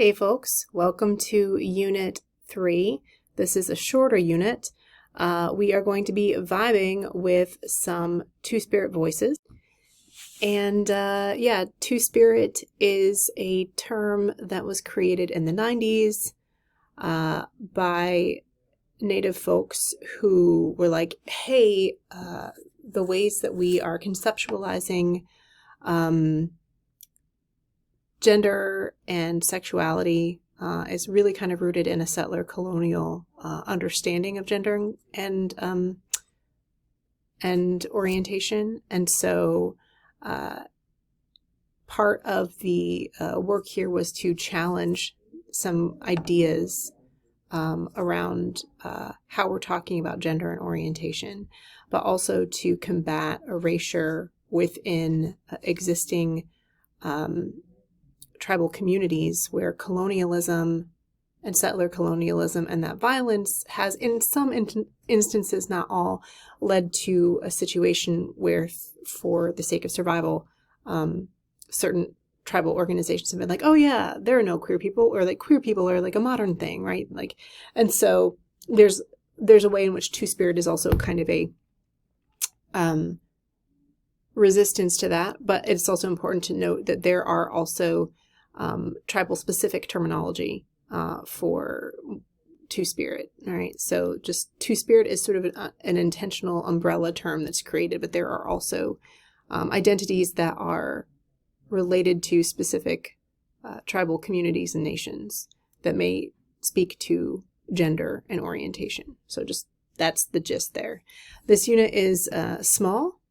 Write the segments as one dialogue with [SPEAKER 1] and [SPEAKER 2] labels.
[SPEAKER 1] Hey folks, welcome to Unit 3. This is a shorter unit. We are going to be vibing with some Two-Spirit voices. And yeah, Two-Spirit is a term that was created in the 90s by Native folks who were like, hey, the ways that we are conceptualizing gender and sexuality is really kind of rooted in a settler colonial understanding of gender and orientation. And so part of the work here was to challenge some ideas around how we're talking about gender and orientation, but also to combat erasure within existing tribal communities where colonialism and settler colonialism and that violence has, in some instances, not all, led to a situation where, for the sake of survival, certain tribal organizations have been like, oh yeah, there are no queer people, or like queer people are like a modern thing, right? Like, and so there's a way in which Two-Spirit is also kind of a resistance to that, but it's also important to note that there are also tribal specific terminology for Two-Spirit. All right, so just Two-Spirit is sort of an intentional umbrella term that's created, but there are also identities that are related to specific tribal communities and nations that may speak to gender and orientation. So just that's the gist there. This unit is small.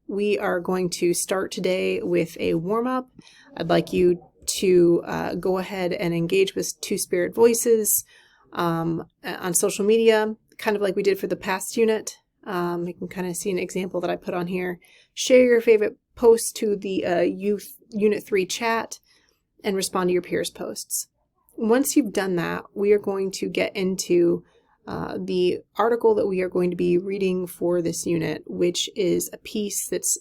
[SPEAKER 1] We are going to start today with a warm-up. I'd like you to go ahead and engage with Two-Spirit voices on social media, kind of like we did for the past unit. You can kind of see an example that I put on here. Share your favorite posts to the Youth Unit 3 chat and respond to your peers' posts. Once you've done that, we are going to get into the article that we are going to be reading for this unit, which is a piece that's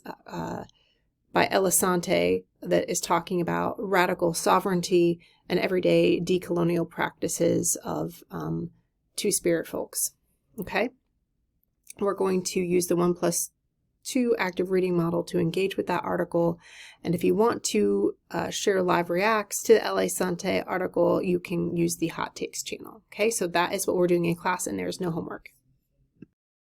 [SPEAKER 1] by Elisante that is talking about radical sovereignty and everyday decolonial practices of Two-Spirit folks. Okay? We're going to use the 1+2 active reading model to engage with that article. And if you want to share live reacts to the Elisante article, you can use the hot takes channel. Okay, so that is what we're doing in class, and there's no homework.